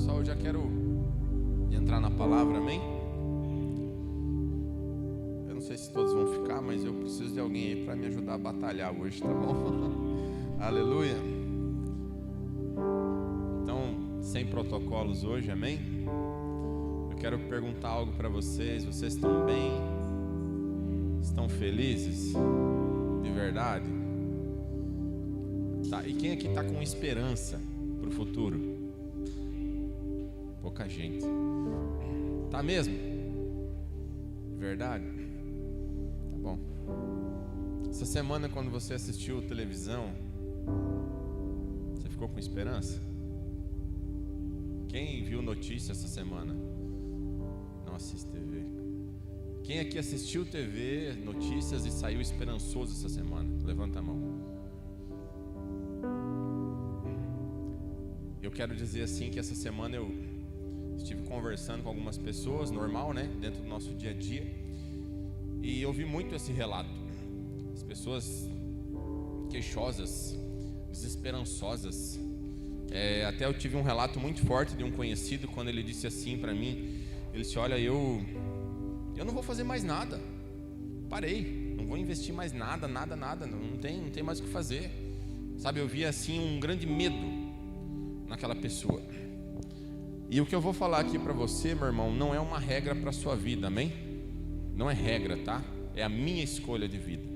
Pessoal, eu já quero entrar na palavra, amém? Eu não sei se todos vão ficar, mas eu preciso de alguém aí para me ajudar a batalhar hoje, tá bom? Aleluia. Então, sem protocolos hoje, amém? Eu quero perguntar algo para vocês. Vocês estão bem? Estão felizes? De verdade? Tá. E quem aqui está com esperança para o futuro? Pouca gente. Tá mesmo? De verdade? Tá bom. Essa semana, quando você assistiu televisão, você ficou com esperança? Quem viu notícia essa semana? Não assiste TV. Quem aqui assistiu TV, notícias e saiu esperançoso essa semana? Levanta a mão. Eu quero dizer assim que essa semana eu estive conversando com algumas pessoas, normal, né? Dentro do nosso dia a dia. E eu vi muito esse relato. As pessoas queixosas, desesperançosas. Até eu tive um relato muito forte de um conhecido, quando ele disse assim para mim. Ele disse, olha, eu não vou fazer mais nada. Parei, não vou investir mais nada. Não tem mais o que fazer. Sabe, eu via assim um grande medo naquela pessoa. E o que eu vou falar aqui para você, meu irmão, não é uma regra para a sua vida, amém? Não é regra, tá? É a minha escolha de vida.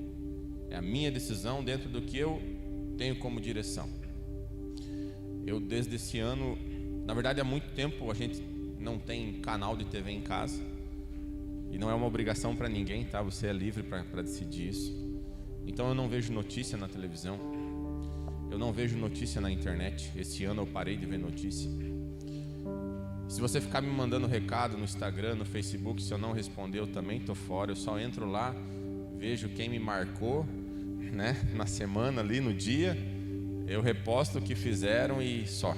É a minha decisão dentro do que eu tenho como direção. Eu desde esse ano, na verdade há muito tempo a gente não tem canal de TV em casa. E não é uma obrigação para ninguém, tá? Você é livre para decidir isso. Então eu não vejo notícia na televisão. Eu não vejo notícia na internet. Esse ano eu parei de ver notícia. Se você ficar me mandando recado no Instagram, no Facebook, se eu não responder, eu também tô fora. Eu só entro lá, vejo quem me marcou, né? Na semana ali, no dia. Eu reposto o que fizeram e só.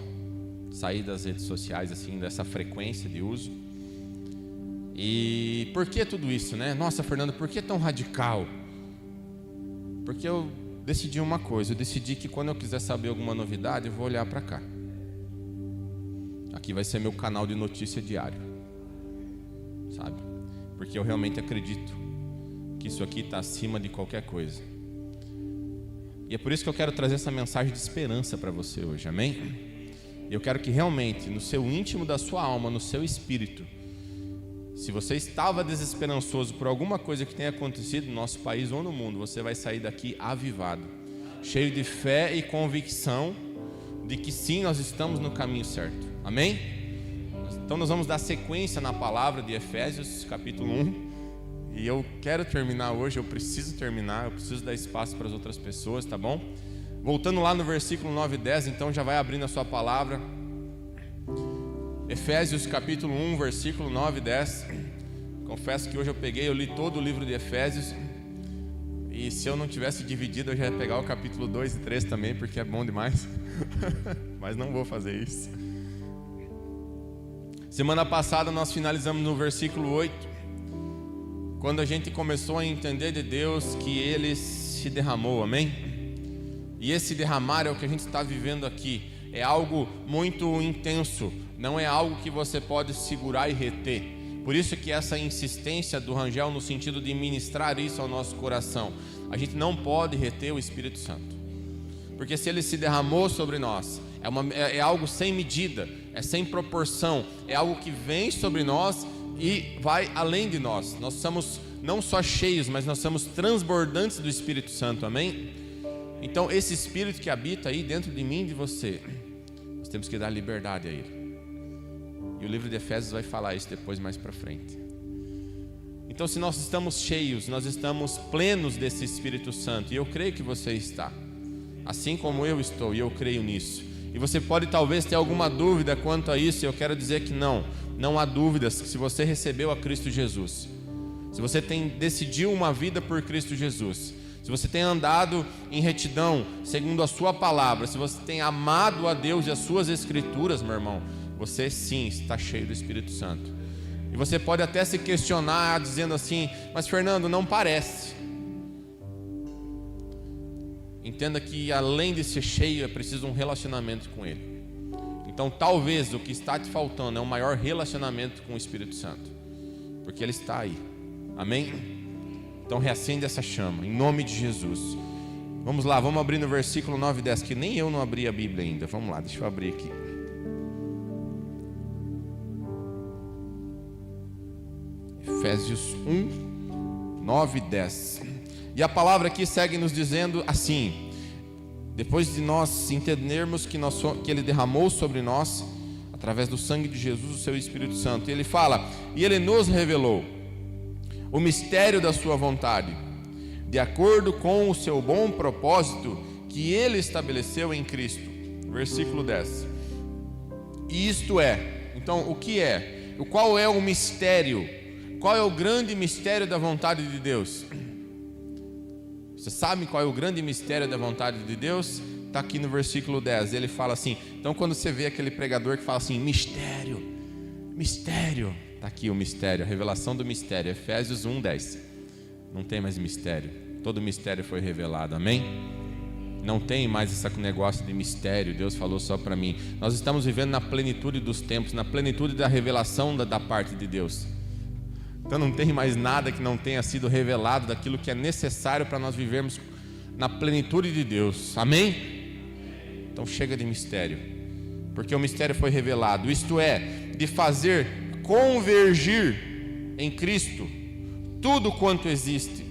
Saí das redes sociais, assim, dessa frequência de uso. E por que tudo isso, né? Nossa, Fernando, por que tão radical? Porque eu decidi uma coisa. Eu decidi que quando eu quiser saber alguma novidade, eu vou olhar para cá. Aqui vai ser meu canal de notícia diário, sabe? Porque eu realmente acredito que isso aqui está acima de qualquer coisa. E é por isso que eu quero trazer essa mensagem de esperança para você hoje, amém? Eu quero que realmente, no seu íntimo da sua alma, no seu espírito, se você estava desesperançoso por alguma coisa que tenha acontecido no nosso país ou no mundo, você vai sair daqui avivado, cheio de fé e convicção de que sim, nós estamos no caminho certo. Amém? Então nós vamos dar sequência na palavra de Efésios capítulo 1. E eu quero terminar hoje, eu preciso dar espaço para as outras pessoas, tá bom? Voltando lá no versículo 9 e 10, então já vai abrindo a sua palavra. Efésios capítulo 1, versículo 9 e 10. Confesso que hoje eu li todo o livro de Efésios. E se eu não tivesse dividido, eu já ia pegar o capítulo 2 e 3 também, porque é bom demais. Mas não vou fazer isso. Semana passada nós finalizamos no versículo 8, quando a gente começou a entender de Deus que Ele se derramou, amém? E esse derramar é o que a gente está vivendo aqui. É algo muito intenso, não é algo que você pode segurar e reter. Por isso que essa insistência do Rangel no sentido de ministrar isso ao nosso coração. A gente não pode reter o Espírito Santo, porque se Ele se derramou sobre nós, é algo sem medida, é sem proporção, é algo que vem sobre nós e vai além de nós. Nós somos não só cheios, mas nós somos transbordantes do Espírito Santo, amém? Então esse Espírito que habita aí dentro de mim e de você, nós temos que dar liberdade a Ele. E o livro de Efésios vai falar isso depois, mais para frente. Então se nós estamos cheios, nós estamos plenos desse Espírito Santo, e eu creio que você está, assim como eu estou, e eu creio nisso. E você pode talvez ter alguma dúvida quanto a isso, e eu quero dizer que não há dúvidas. Se você recebeu a Cristo Jesus, se você decidiu uma vida por Cristo Jesus, se você tem andado em retidão segundo a sua palavra, se você tem amado a Deus e as suas escrituras, meu irmão, você sim está cheio do Espírito Santo. E você pode até se questionar dizendo assim, mas Fernando, não parece. Entenda que além de ser cheio, é preciso um relacionamento com Ele. Então talvez o que está te faltando é um maior relacionamento com o Espírito Santo, porque Ele está aí, amém? Então reacende essa chama, em nome de Jesus. Vamos lá, vamos abrir no versículo 9 e 10, que nem eu não abri a Bíblia ainda. Vamos lá, deixa eu abrir aqui. Efésios 1, 9 e 10. E a palavra aqui segue nos dizendo assim: depois de nós entendermos que Ele derramou sobre nós, através do sangue de Jesus, o seu Espírito Santo, Ele fala: e Ele nos revelou o mistério da sua vontade, de acordo com o seu bom propósito que Ele estabeleceu em Cristo. Versículo 10. E isto é, então o que é? Qual é o mistério? Qual é o grande mistério da vontade de Deus? Você sabe qual é o grande mistério da vontade de Deus? Está aqui no versículo 10, ele fala assim. Então quando você vê aquele pregador que fala assim, mistério, mistério, está aqui o mistério, a revelação do mistério, Efésios 1, 10. Não tem mais mistério, todo mistério foi revelado, amém? Não tem mais esse negócio de mistério, Deus falou só para mim. Nós estamos vivendo na plenitude dos tempos, na plenitude da revelação da parte de Deus. Então não tem mais nada que não tenha sido revelado daquilo que é necessário para nós vivermos na plenitude de Deus, amém? Então chega de mistério, porque o mistério foi revelado, isto é, de fazer convergir em Cristo tudo quanto existe.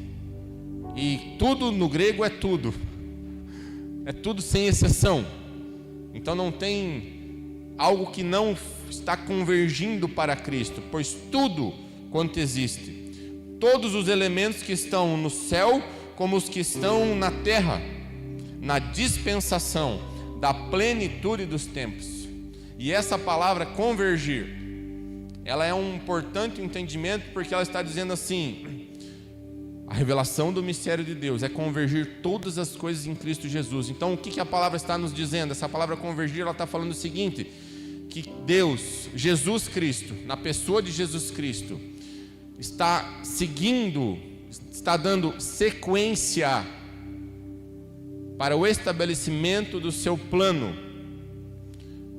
E tudo no grego é tudo sem exceção. Então não tem algo que não está convergindo para Cristo, pois tudo quanto existe, todos os elementos que estão no céu como os que estão na terra, na dispensação da plenitude dos tempos. E essa palavra convergir, ela é um importante entendimento, porque ela está dizendo assim: a revelação do mistério de Deus é convergir todas as coisas em Cristo Jesus. Então o que a palavra está nos dizendo? Essa palavra convergir, ela está falando o seguinte: que Deus, Jesus Cristo, na pessoa de Jesus Cristo, está seguindo, está dando sequência para o estabelecimento do seu plano.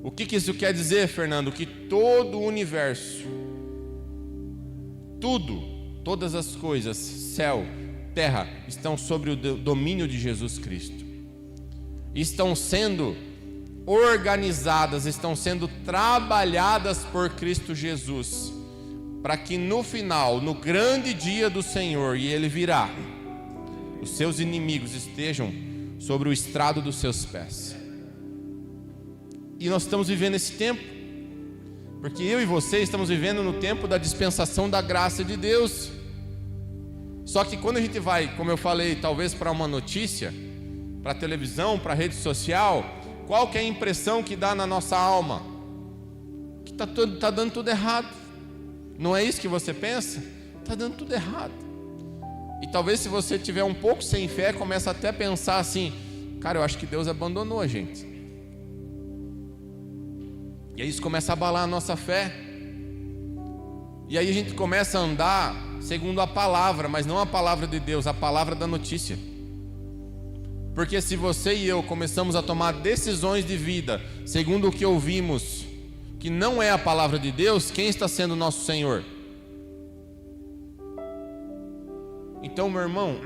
O que isso quer dizer, Fernando? Que todo o universo, todas as coisas, céu, terra, estão sobre o domínio de Jesus Cristo. Estão sendo organizadas, estão sendo trabalhadas por Cristo Jesus, para que no final, no grande dia do Senhor, e Ele virá, os seus inimigos estejam sobre o estrado dos seus pés. E nós estamos vivendo esse tempo, porque eu e você estamos vivendo no tempo da dispensação da graça de Deus. Só que quando a gente vai, como eu falei, talvez para uma notícia, para a televisão, para a rede social, qual que é a impressão que dá na nossa alma? Que está dando tudo errado. Não é isso que você pensa? Está dando tudo errado. E talvez, se você tiver um pouco sem fé, começa até a pensar assim: cara, eu acho que Deus abandonou a gente. E aí isso começa a abalar a nossa fé. E aí a gente começa a andar segundo a palavra, mas não a palavra de Deus, a palavra da notícia. Porque se você e eu começamos a tomar decisões de vida segundo o que ouvimos, que não é a palavra de Deus, quem está sendo o nosso Senhor? Então, meu irmão,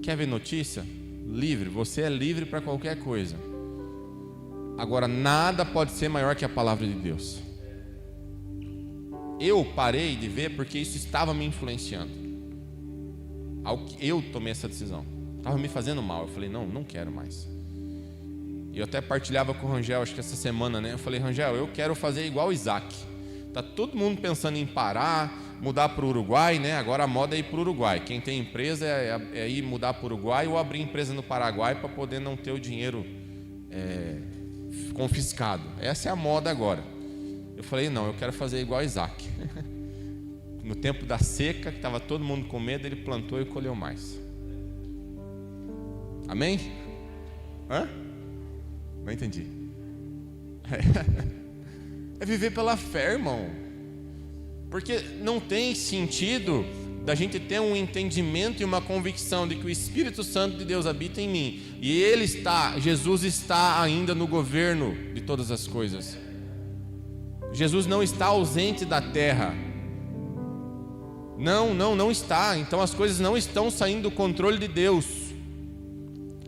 quer ver notícia? Livre, você é livre para qualquer coisa. Agora, nada pode ser maior que a palavra de Deus. Eu parei de ver porque isso estava me influenciando. Eu tomei essa decisão, estava me fazendo mal. Eu falei, não quero mais. E eu até partilhava com o Rangel, acho que essa semana, né? Eu falei, Rangel, eu quero fazer igual o Isaac. Tá todo mundo pensando em parar, mudar para o Uruguai, né? Agora a moda é ir para o Uruguai. Quem tem empresa é ir mudar para o Uruguai ou abrir empresa no Paraguai para poder não ter o dinheiro confiscado. Essa é a moda agora. Eu falei, não, eu quero fazer igual Isaac. No tempo da seca, que estava todo mundo com medo, ele plantou e colheu mais. Amém? Hã? Não entendi. É viver pela fé, irmão. Porque não tem sentido da gente ter um entendimento e uma convicção de que o Espírito Santo de Deus habita em mim, e Jesus está ainda no governo de todas as coisas. Jesus não está ausente da terra. Não está. Então as coisas não estão saindo do controle de Deus.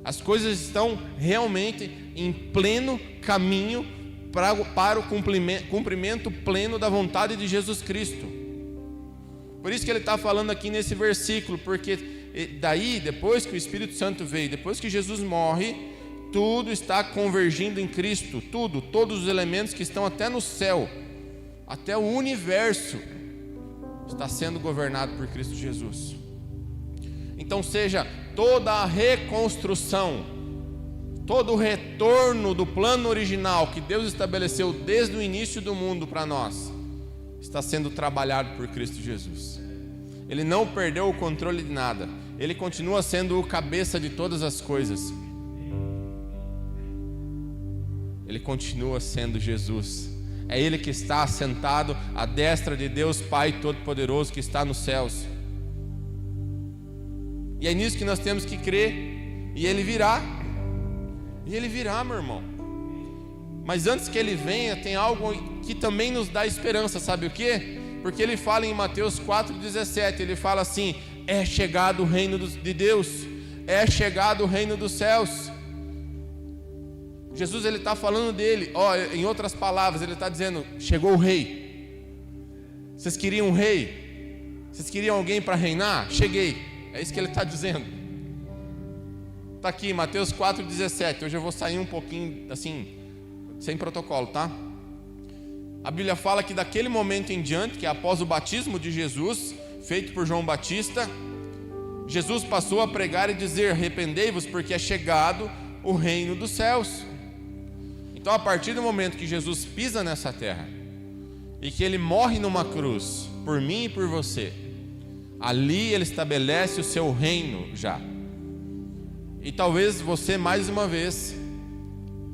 As coisas estão realmente em pleno caminho para o cumprimento pleno da vontade de Jesus Cristo. Por isso que ele está falando aqui nesse versículo, porque daí, depois que o Espírito Santo veio, depois que Jesus morre, tudo está convergindo em Cristo, todos os elementos que estão até no céu, até o universo, está sendo governado por Cristo Jesus. Então seja toda a reconstrução, todo o retorno do plano original que Deus estabeleceu desde o início do mundo para nós, está sendo trabalhado por Cristo Jesus. Ele não perdeu o controle de nada. Ele continua sendo o cabeça de todas as coisas. Ele continua sendo Jesus. É Ele que está assentado à destra de Deus Pai Todo-Poderoso, que está nos céus. E é nisso que nós temos que crer. E Ele virá. E Ele virá, meu irmão. Mas antes que Ele venha, tem algo que também nos dá esperança. Sabe o quê? Porque Ele fala em Mateus 4,17. Ele fala assim: é chegado o reino de Deus. É chegado o reino dos céus. Jesus, ele está falando dele. Em outras palavras, ele está dizendo: chegou o rei. Vocês queriam um rei? Vocês queriam alguém para reinar? Cheguei. É isso que ele está dizendo. Está aqui, Mateus 4,17. Hoje eu vou sair um pouquinho assim, sem protocolo, tá? A Bíblia fala que daquele momento em diante, que é após o batismo de Jesus, feito por João Batista, Jesus passou a pregar e dizer: arrependei-vos, porque é chegado o reino dos céus. Então, a partir do momento que Jesus pisa nessa terra e que Ele morre numa cruz por mim e por você, ali Ele estabelece o seu reino já. E talvez você, mais uma vez,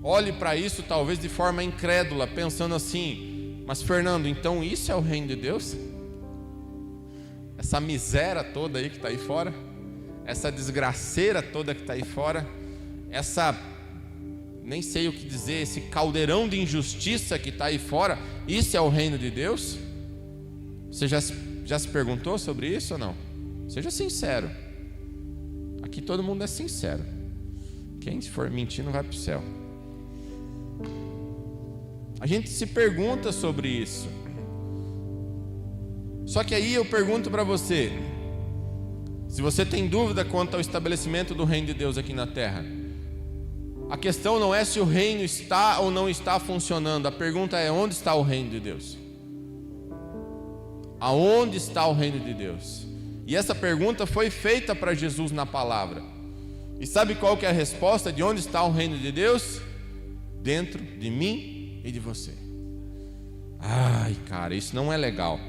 olhe para isso talvez de forma incrédula, pensando assim: mas Fernando, então isso é o reino de Deus? Essa miséria toda aí que está aí fora, essa desgraceira toda que está aí fora, nem sei o que dizer, esse caldeirão de injustiça que está aí fora, isso é o reino de Deus? Você já se perguntou sobre isso ou não? Seja sincero. Aqui todo mundo é sincero. Quem for mentir não vai para o céu. A gente se pergunta sobre isso. Só que aí eu pergunto para você, se você tem dúvida quanto ao estabelecimento do reino de Deus aqui na terra, a questão não é se o reino está ou não está funcionando. A pergunta é: onde está o reino de Deus? Aonde está o reino de Deus? E essa pergunta foi feita para Jesus na palavra. E sabe qual que é a resposta de onde está o reino de Deus? Dentro de mim e de você. Ai, cara, isso não é legal.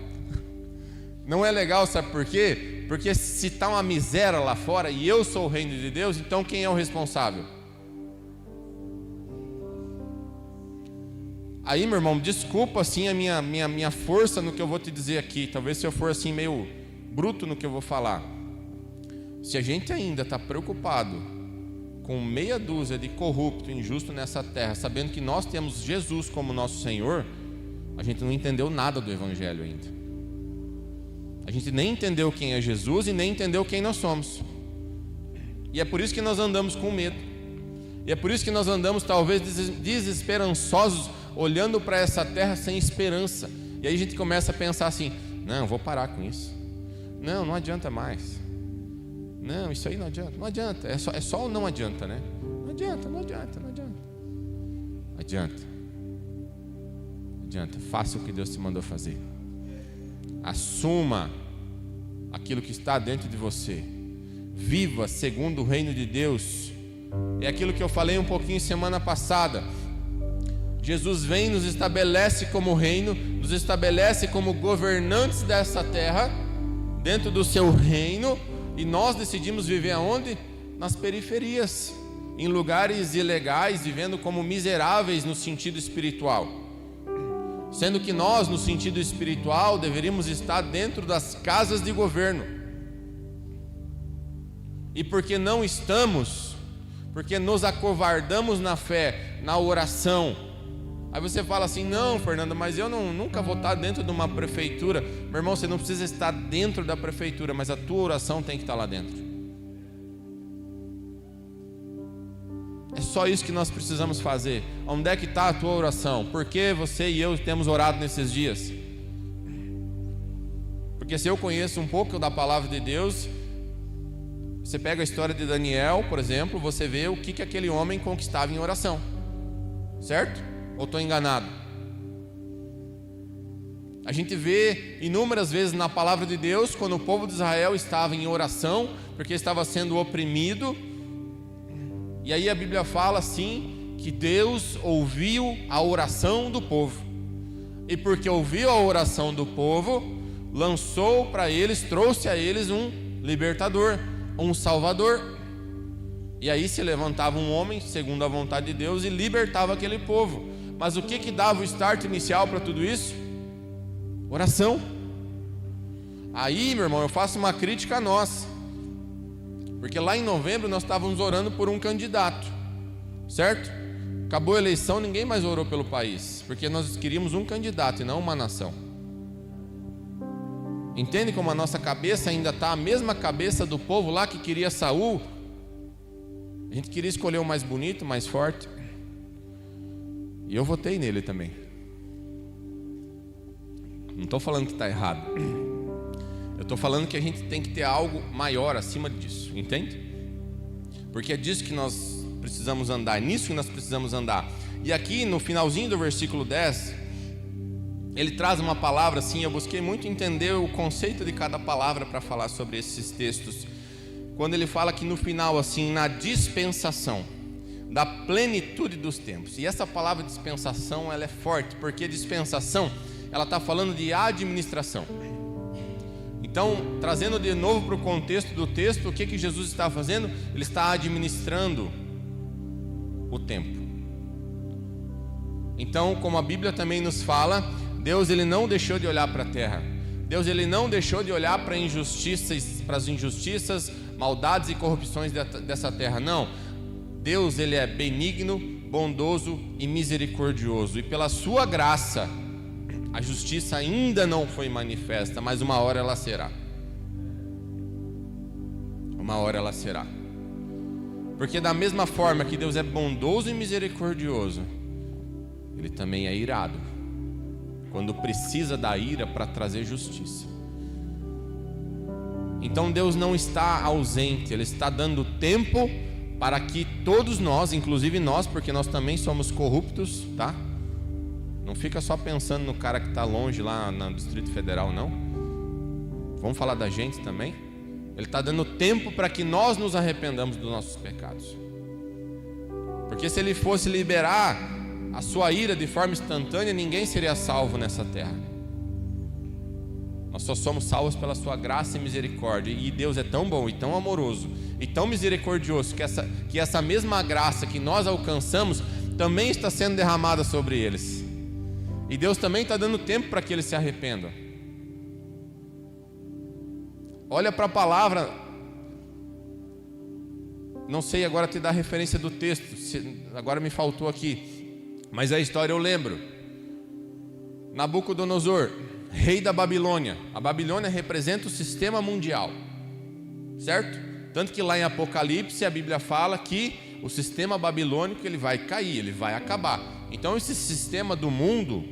Não é legal, sabe por quê? Porque se está uma miséria lá fora e eu sou o reino de Deus, então quem é o responsável? Aí, meu irmão, desculpa assim a minha força no que eu vou te dizer aqui. Talvez se eu for assim meio bruto no que eu vou falar. Se a gente ainda está preocupado com meia dúzia de corrupto, injusto nessa terra, sabendo que nós temos Jesus como nosso Senhor, a gente não entendeu nada do Evangelho ainda. A gente nem entendeu quem é Jesus e nem entendeu quem nós somos. E é por isso que nós andamos com medo. E é por isso que nós andamos talvez desesperançosos, olhando para essa terra sem esperança. E aí a gente começa a pensar assim: não, vou parar com isso. Não adianta mais. Não, isso aí não adianta. Não adianta, é só o não adianta, né? Não adianta. Adianta, faça o que Deus te mandou fazer. Assuma aquilo que está dentro de você. Viva segundo o reino de Deus. É aquilo que eu falei um pouquinho semana passada. Jesus vem, nos estabelece como reino, nos estabelece como governantes dessa terra, dentro do seu reino, e nós decidimos viver aonde? Nas periferias, em lugares ilegais, vivendo como miseráveis no sentido espiritual. Sendo que nós, no sentido espiritual, deveríamos estar dentro das casas de governo, E porque não estamos, porque nos acovardamos na fé, na oração. Aí você fala assim: não, Fernando, mas eu nunca vou estar dentro de uma prefeitura. Meu irmão, você não precisa estar dentro da prefeitura, mas a tua oração tem que estar lá dentro. É só isso que nós precisamos fazer. Onde é que está a tua oração? Por que você e eu temos orado nesses dias? Porque se eu conheço um pouco da palavra de Deus, você pega a história de Daniel, por exemplo, você vê o que aquele homem conquistava em oração. Certo? Ou estou enganado? A gente vê inúmeras vezes na palavra de Deus, quando o povo de Israel estava em oração, porque estava sendo oprimido. E aí a Bíblia fala assim, que Deus ouviu a oração do povo. E porque ouviu a oração do povo, lançou para eles, trouxe a eles um libertador, um salvador. E aí se levantava um homem, segundo a vontade de Deus, e libertava aquele povo. Mas o que dava o start inicial para tudo isso? Oração. Aí, meu irmão, eu faço uma crítica a nós. Porque lá em novembro nós estávamos orando por um candidato, certo? Acabou a eleição, ninguém mais orou pelo país, porque nós queríamos um candidato e não uma nação. Entende como a nossa cabeça ainda está a mesma cabeça do povo lá que queria Saul? A gente queria escolher o mais bonito, mais forte. E eu votei nele também. Não estou falando que está errado. Eu estou falando que a gente tem que ter algo maior acima disso, entende? Porque é disso que nós precisamos andar, é nisso que nós precisamos andar. E aqui no finalzinho do versículo 10, ele traz uma palavra assim, eu busquei muito entender o conceito de cada palavra para falar sobre esses textos. Quando ele fala que no final assim, na dispensação da plenitude dos tempos. E essa palavra dispensação, ela é forte, porque dispensação, ela está falando de administração. Então, trazendo de novo para o contexto do texto, o que Jesus está fazendo? Ele está administrando o tempo. Então, como a Bíblia também nos fala, Deus ele não deixou de olhar para a terra. Deus ele não deixou de olhar para as injustiças, maldades e corrupções dessa terra. Não. Deus ele é benigno, bondoso e misericordioso. E pela sua graça, a justiça ainda não foi manifesta, mas uma hora ela será. Uma hora ela será. Porque da mesma forma que Deus é bondoso e misericordioso, Ele também é irado, quando precisa da ira para trazer justiça. Então Deus não está ausente, Ele está dando tempo para que todos nós, inclusive nós, porque nós também somos corruptos, tá? Não fica só pensando no cara que está longe lá no Distrito Federal, não. Vamos falar da gente também. Ele está dando tempo para que nós nos arrependamos dos nossos pecados. Porque se Ele fosse liberar a sua ira de forma instantânea, ninguém seria salvo nessa terra. Nós só somos salvos pela sua graça e misericórdia. E Deus é tão bom e tão amoroso e tão misericordioso que essa mesma graça que nós alcançamos também está sendo derramada sobre eles. E Deus também está dando tempo para que eles se arrependam. Olha para a palavra. Não sei agora te dar a referência do texto, agora me faltou aqui, mas a história eu lembro. Nabucodonosor, rei da Babilônia. A Babilônia representa o sistema mundial, certo? Tanto que lá em Apocalipse a Bíblia fala que o sistema babilônico ele vai cair, ele vai acabar. Então esse sistema do mundo,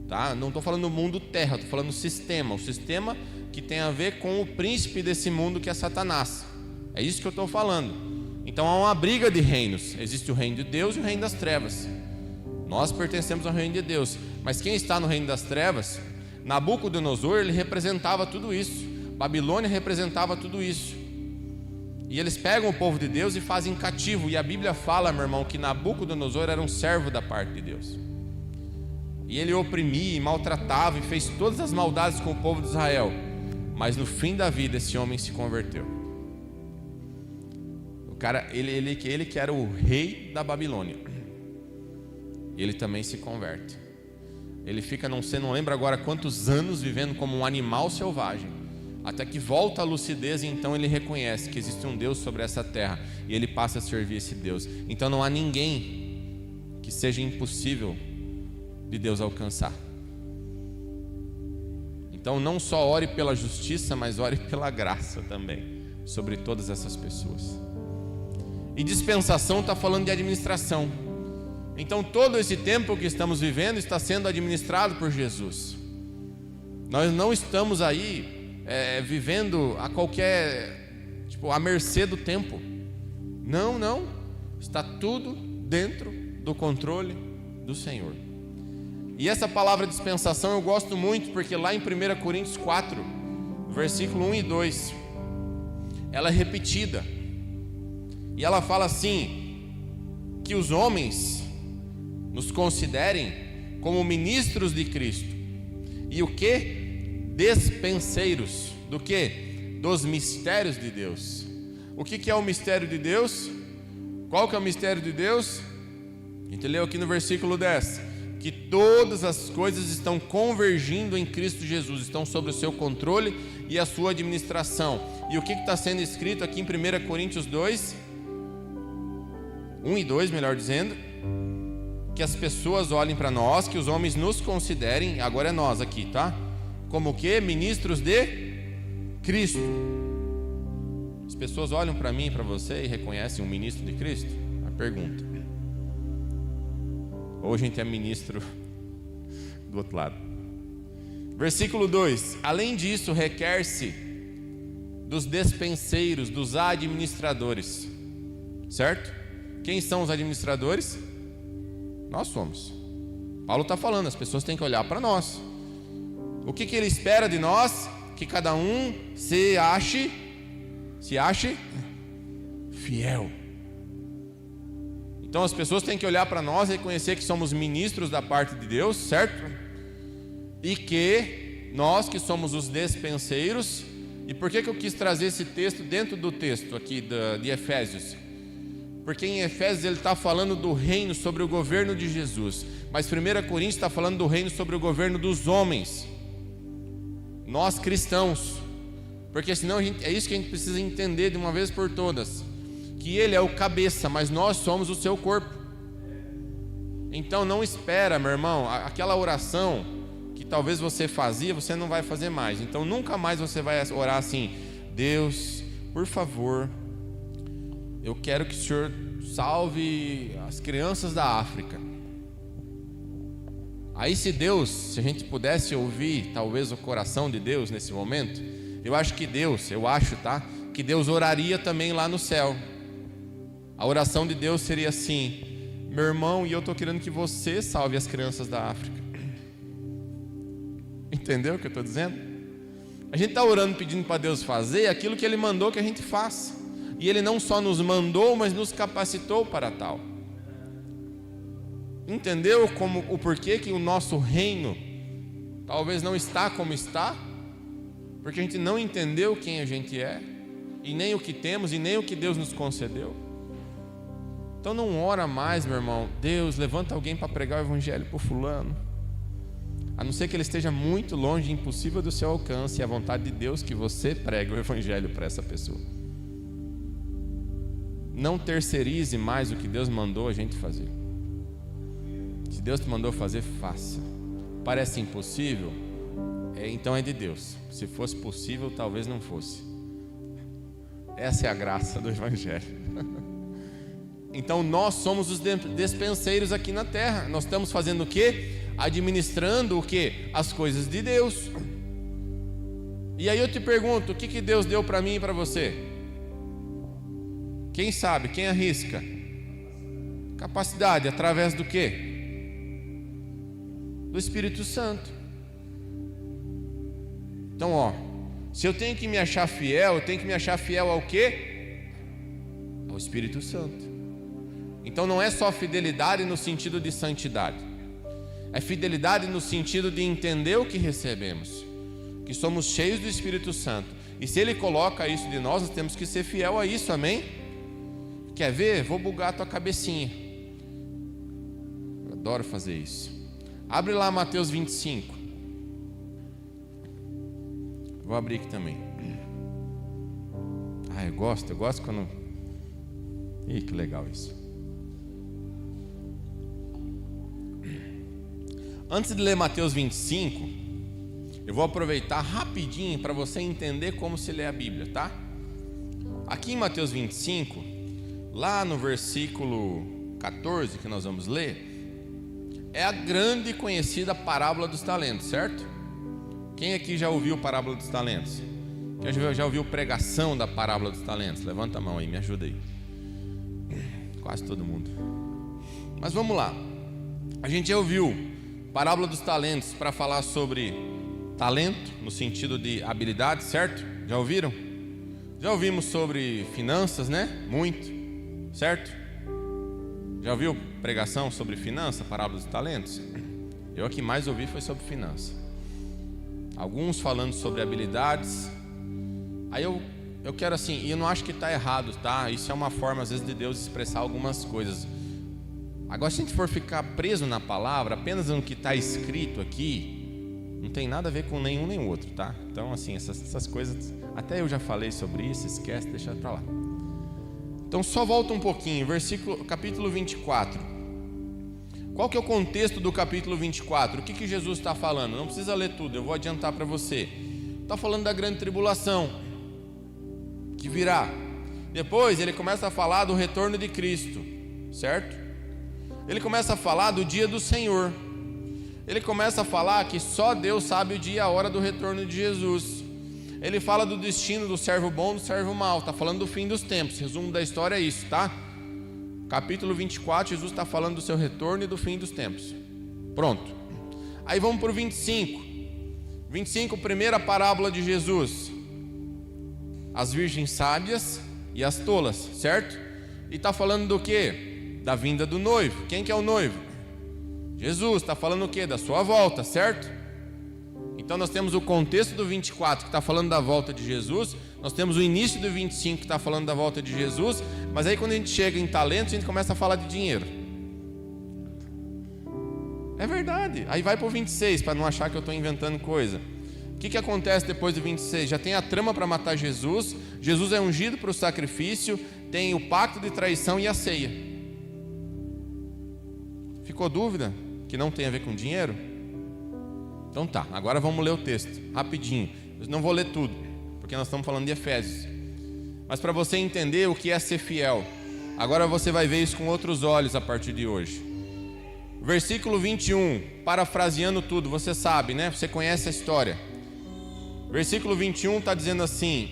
tá? Não estou falando do mundo terra, estou falando do sistema. O sistema que tem a ver com o príncipe desse mundo que é Satanás. É isso que eu estou falando. Então há uma briga de reinos. Existe o reino de Deus e o reino das trevas. Nós pertencemos ao reino de Deus. Mas quem está no reino das trevas? Nabucodonosor, ele representava tudo isso. Babilônia representava tudo isso. E eles pegam o povo de Deus e fazem cativo. E a Bíblia fala, meu irmão, que Nabucodonosor era um servo da parte de Deus. E ele oprimia e maltratava e fez todas as maldades com o povo de Israel. Mas no fim da vida esse homem se converteu. O cara, ele que era o rei da Babilônia, ele também se converte. Ele fica, não lembro agora quantos anos vivendo como um animal selvagem, até que volta a lucidez, e então ele reconhece que existe um Deus sobre essa terra, e ele passa a servir esse Deus. Então não há ninguém que seja impossível de Deus alcançar. Então não só ore pela justiça, mas ore pela graça também, sobre todas essas pessoas. E dispensação está falando de administração. Então todo esse tempo que estamos vivendo está sendo administrado por Jesus. Nós não estamos aí vivendo a qualquer, à mercê do tempo. Não. Está tudo dentro do controle do Senhor. E essa palavra dispensação eu gosto muito, porque lá em 1 Coríntios 4, versículo 1 e 2, ela é repetida. E ela fala assim: que os homens nos considerem como ministros de Cristo. E o que? Dispenseiros do que? Dos mistérios de Deus. O que é o mistério de Deus? Qual que é o mistério de Deus? A gente leu aqui no versículo 10, que todas as coisas estão convergindo em Cristo Jesus, estão sob o seu controle e a sua administração. E o que está sendo escrito aqui em 1 Coríntios 2, 1 e 2, melhor dizendo, que as pessoas olhem para nós, que os homens nos considerem, agora é nós aqui, tá? Como o quê? Ministros de Cristo. As pessoas olham para mim e para você e reconhecem um ministro de Cristo? A pergunta. Ou a gente é ministro do outro lado. Versículo 2: além disso, requer-se dos despenseiros, dos administradores. Certo? Quem são os administradores? Nós somos. Paulo está falando, as pessoas têm que olhar para nós. O que ele espera de nós? Que cada um se ache fiel. Então as pessoas têm que olhar para nós e reconhecer que somos ministros da parte de Deus, certo? E que nós que somos os despenseiros. E por que eu quis trazer esse texto dentro do texto aqui de Efésios? Porque em Efésios ele está falando do reino sobre o governo de Jesus, mas 1 Coríntios está falando do reino sobre o governo dos homens, nós cristãos. Porque senão é isso que a gente precisa entender de uma vez por todas, que ele é o cabeça, mas nós somos o seu corpo. Então não espera, meu irmão, aquela oração que talvez você fazia, você não vai fazer mais. Então nunca mais você vai orar assim: Deus, por favor, eu quero que o Senhor salve as crianças da África. Aí se a gente pudesse ouvir talvez o coração de Deus nesse momento, eu acho, que Deus oraria também lá no céu. A oração de Deus seria assim: meu irmão, e eu estou querendo que você salve as crianças da África. Entendeu o que eu estou dizendo? A gente está orando pedindo para Deus fazer aquilo que Ele mandou que a gente faça. E Ele não só nos mandou, mas nos capacitou para tal. Entendeu o porquê que o nosso reino talvez não está como está? Porque a gente não entendeu quem a gente é, e nem o que temos, e nem o que Deus nos concedeu. Então não ora mais, meu irmão: Deus, levanta alguém para pregar o evangelho para o fulano. A não ser que ele esteja muito longe, impossível do seu alcance, e é a vontade de Deus que você pregue o evangelho para essa pessoa. Não terceirize mais o que Deus mandou a gente fazer. Se Deus te mandou fazer, faça. Parece impossível? Então é de Deus. Se fosse possível, talvez não fosse. Essa é a graça do evangelho. Então nós somos os despenseiros aqui na terra. Nós estamos fazendo o quê? Administrando o quê? As coisas de Deus. E aí eu te pergunto: o que Deus deu para mim e para você? Quem sabe? Quem arrisca? Capacidade. Através do quê? Do Espírito Santo. Então, se eu tenho que me achar fiel, eu tenho que me achar fiel ao quê? Ao Espírito Santo. Então não é só fidelidade no sentido de santidade, é fidelidade no sentido de entender o que recebemos, que somos cheios do Espírito Santo. E se Ele coloca isso de nós temos que ser fiel a isso, amém? Quer ver? Vou bugar a tua cabecinha. Eu adoro fazer isso. Abre lá Mateus 25. Vou abrir aqui também. Ah, eu gosto quando... Ih, que legal isso. Antes de ler Mateus 25, eu vou aproveitar rapidinho para você entender como se lê a Bíblia, tá? Aqui em Mateus 25, lá no versículo 14 que nós vamos ler, é a grande e conhecida parábola dos talentos, certo? Quem aqui já ouviu a parábola dos talentos? Quem já ouviu pregação da parábola dos talentos? Levanta a mão aí, me ajuda aí. Quase todo mundo. Mas vamos lá. A gente já ouviu parábola dos talentos para falar sobre talento, no sentido de habilidade, certo? Já ouviram? Já ouvimos sobre finanças, né? Muito, certo? Já ouviu pregação sobre finanças, parábola dos talentos? Eu a que mais ouvi foi sobre finanças. Alguns falando sobre habilidades. Aí eu quero assim, e eu não acho que está errado, tá? Isso é uma forma às vezes de Deus expressar algumas coisas. Agora, se a gente for ficar preso na palavra, apenas no que está escrito aqui, não tem nada a ver com nenhum nem outro, tá? Então assim, essas coisas, até eu já falei sobre isso, esquece, deixa para lá. Então só volta um pouquinho, capítulo 24. Qual que é o contexto do capítulo 24? O que Jesus está falando? Não precisa ler tudo, eu vou adiantar para você. Está falando da grande tribulação que virá. Depois ele começa a falar do retorno de Cristo, certo? Ele começa a falar do dia do Senhor. Ele começa a falar que só Deus sabe o dia e a hora do retorno de Jesus. Ele fala do destino do servo bom e do servo mau. Está falando do fim dos tempos. Resumo da história é isso, tá? Capítulo 24, Jesus está falando do seu retorno e do fim dos tempos. Pronto. Aí vamos para o 25. 25, primeira parábola de Jesus. As virgens sábias e as tolas, certo? E está falando do quê? Da vinda do noivo. Quem que é o noivo? Jesus. Está falando o quê? Da sua volta, certo? Então nós temos o contexto do 24 que está falando da volta de Jesus. Nós temos o início do 25 que está falando da volta de Jesus. Mas aí quando a gente chega em talentos, a gente começa a falar de dinheiro. É verdade. Aí vai para o 26 para não achar que eu estou inventando coisa. O que acontece depois do 26? Já tem a trama para matar Jesus. Jesus é ungido para o sacrifício. Tem o pacto de traição e a ceia. Ficou dúvida que não tem a ver com dinheiro? Então tá, agora vamos ler o texto, rapidinho. Eu não vou ler tudo, porque nós estamos falando de Efésios. Mas para você entender o que é ser fiel, agora você vai ver isso com outros olhos a partir de hoje. Versículo 21, parafraseando tudo, você sabe, né? Você conhece a história. Versículo 21 está dizendo assim: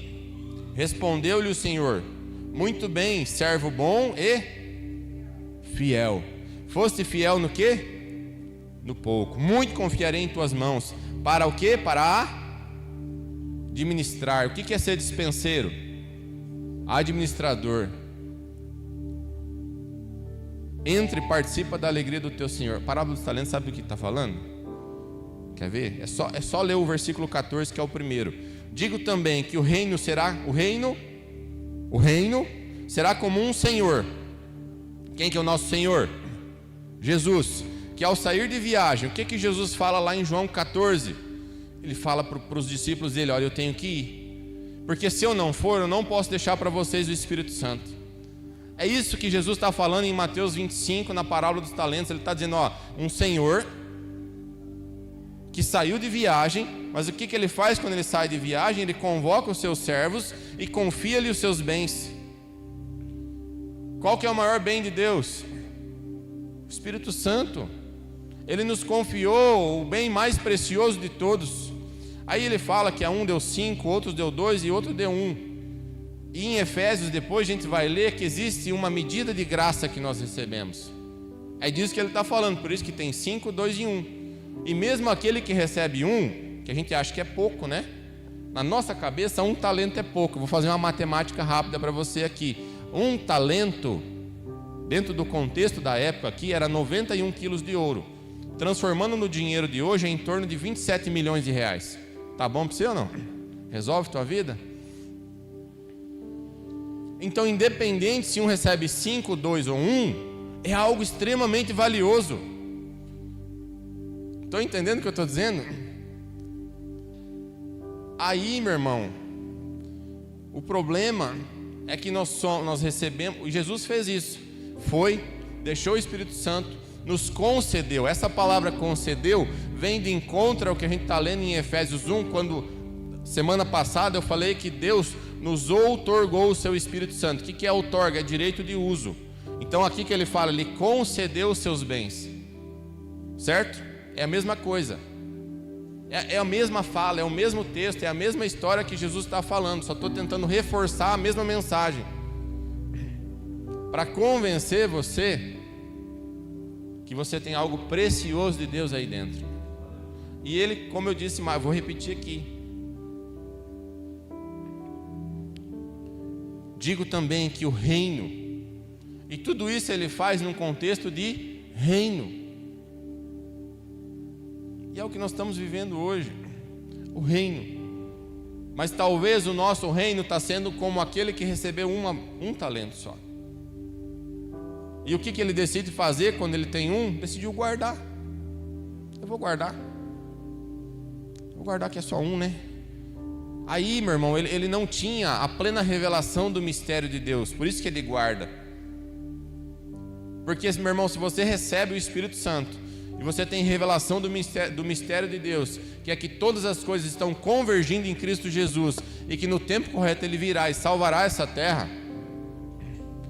respondeu-lhe o Senhor: muito bem, servo bom e fiel. Foste fiel no quê? No pouco. Muito confiarei em tuas mãos. Para o quê? Para administrar. O que é ser dispenseiro? Administrador. Entre e participa da alegria do teu Senhor. Parábola dos talentos, sabe do que está falando? Quer ver? É só ler o versículo 14, que é o primeiro. Digo também que o reino será como um Senhor. Quem que é o nosso Senhor? Jesus, que ao sair de viagem, o que Jesus fala lá em João 14? Ele fala para os discípulos dele: olha, eu tenho que ir, porque se eu não for, eu não posso deixar para vocês o Espírito Santo. É isso que Jesus está falando em Mateus 25, na parábola dos talentos. Ele está dizendo, ó, um Senhor que saiu de viagem, mas o que ele faz quando ele sai de viagem? Ele convoca os seus servos e confia-lhe os seus bens. Qual que é o maior bem de Deus? O Espírito Santo. Ele nos confiou o bem mais precioso de todos. Aí ele fala que a um deu 5, outros deu 2 e outro deu 1. E em Efésios depois a gente vai ler que existe uma medida de graça que nós recebemos. É disso que ele está falando, por isso que tem 5, 2 e 1. E mesmo aquele que recebe 1, que a gente acha que é pouco, né? Na nossa cabeça 1 talento é pouco. Vou fazer uma matemática rápida para você aqui. 1 talento, dentro do contexto da época aqui, era 91 quilos de ouro. Transformando no dinheiro de hoje é em torno de 27 milhões de reais. Tá bom para você ou não? Resolve tua vida? Então, independente se um recebe 5, 2 ou 1, é algo extremamente valioso. Estão entendendo o que eu estou dizendo? Aí, meu irmão, O problema é que nós recebemos, Jesus fez isso, deixou o Espírito Santo, nos concedeu. Essa palavra concedeu vem de encontro ao que a gente está lendo em Efésios 1, quando semana passada eu falei que Deus nos outorgou o seu Espírito Santo. O que é outorga? É direito de uso. Então aqui que ele fala, ele concedeu os seus bens, certo? É a mesma coisa, é a mesma fala, é o mesmo texto, é a mesma história que Jesus está falando. Só estou tentando reforçar a mesma mensagem para convencer você que você tem algo precioso de Deus aí dentro. E ele, como eu disse, mas vou repetir aqui, digo também que o reino, e tudo isso ele faz num contexto de reino, e é o que nós estamos vivendo hoje, o reino. Mas talvez o nosso reino está sendo como aquele que recebeu um talento só. E o que ele decide fazer quando ele tem decidiu guardar. Eu vou guardar que é só né? Aí, meu irmão, ele não tinha a plena revelação do mistério de Deus, por isso que ele guarda. Porque, meu irmão, se você recebe o Espírito Santo e você tem revelação do mistério de Deus, que é que todas as coisas estão convergindo em Cristo Jesus, e que no tempo correto Ele virá e salvará essa terra,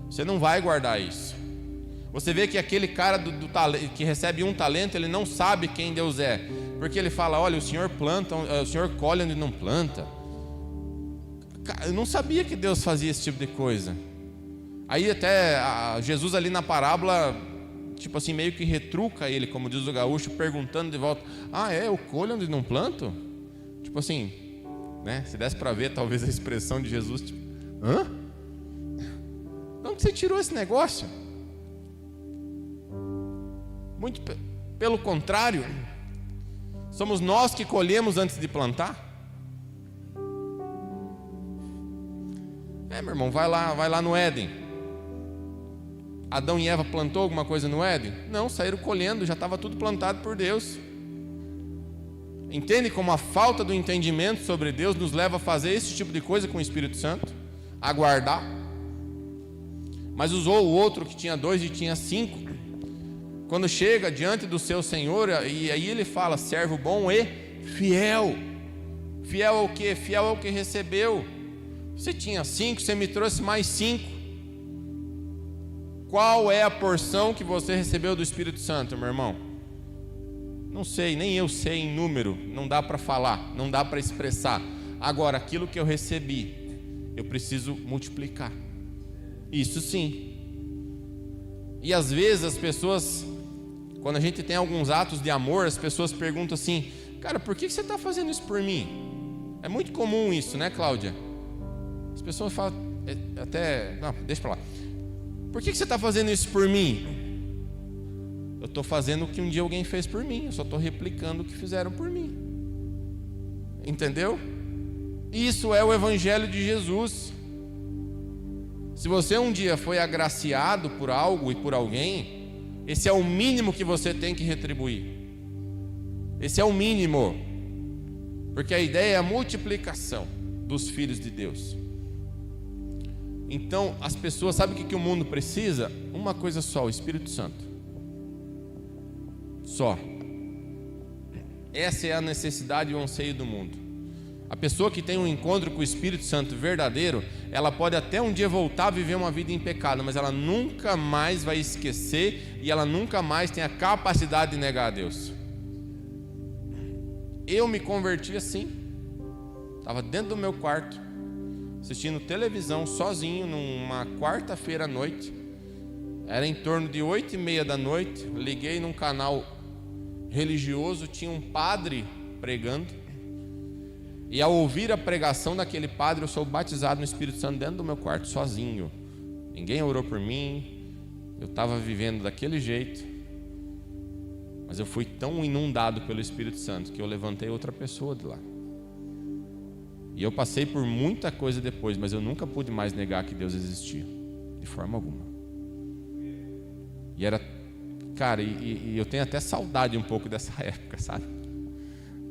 você não vai guardar isso. Você vê que aquele cara que recebe um talento, ele não sabe quem Deus é, porque ele fala, olha, o Senhor planta, o Senhor colhe onde não planta. Eu não sabia que Deus fazia esse tipo de coisa. Aí até Jesus ali na parábola, tipo assim, meio que retruca ele, como diz o gaúcho, perguntando de volta, eu colho onde não planto? Tipo assim, né? Se desse para ver talvez a expressão de Jesus, tipo, hã? De onde você tirou esse negócio? Muito pelo contrário, somos nós que colhemos antes de plantar. Meu irmão, vai lá no Éden. Adão e Eva plantou alguma coisa no Éden? Não, saíram colhendo, já estava tudo plantado por Deus. Entende como a falta do entendimento sobre Deus nos leva a fazer esse tipo de coisa com o Espírito Santo? A guardar. Mas usou o outro que tinha 2 e tinha 5. Quando chega diante do seu Senhor, e aí ele fala, servo bom e fiel. Fiel ao quê? Fiel ao que recebeu. Você tinha 5, você me trouxe mais 5. Qual é a porção que você recebeu do Espírito Santo, meu irmão? Não sei, nem eu sei em número, não dá para falar, não dá para expressar. Agora, aquilo que eu recebi, eu preciso multiplicar. Isso sim. E às vezes as pessoas, quando a gente tem alguns atos de amor, as pessoas perguntam assim, cara, por que você está fazendo isso por mim? É muito comum isso, né, Cláudia? As pessoas falam, não, deixa para lá. Por que você está fazendo isso por mim? Eu estou fazendo o que um dia alguém fez por mim. Eu só estou replicando o que fizeram por mim. Entendeu? Isso é o Evangelho de Jesus. Se você um dia foi agraciado por algo e por alguém, esse é o mínimo que você tem que retribuir. Esse é o mínimo. Porque a ideia é a multiplicação dos filhos de Deus. Então, as pessoas, sabem o que o mundo precisa? Uma coisa só, o Espírito Santo. Só. Essa é a necessidade e o anseio do mundo. A pessoa que tem um encontro com o Espírito Santo verdadeiro, ela pode até um dia voltar a viver uma vida em pecado, mas ela nunca mais vai esquecer e ela nunca mais tem a capacidade de negar a Deus. Eu me converti assim. Estava dentro do meu quarto, assistindo televisão sozinho numa quarta-feira à noite. Era em torno de 8:30 da noite. Liguei num canal religioso, tinha um padre pregando. E ao ouvir a pregação daquele padre, eu sou batizado no Espírito Santo dentro do meu quarto sozinho. Ninguém orou por mim. Eu estava vivendo daquele jeito. Mas eu fui tão inundado pelo Espírito Santo que eu levantei outra pessoa de lá. E eu passei por muita coisa depois, mas eu nunca pude mais negar que Deus existia, de forma alguma. E era, cara, e eu tenho até saudade um pouco dessa época, sabe?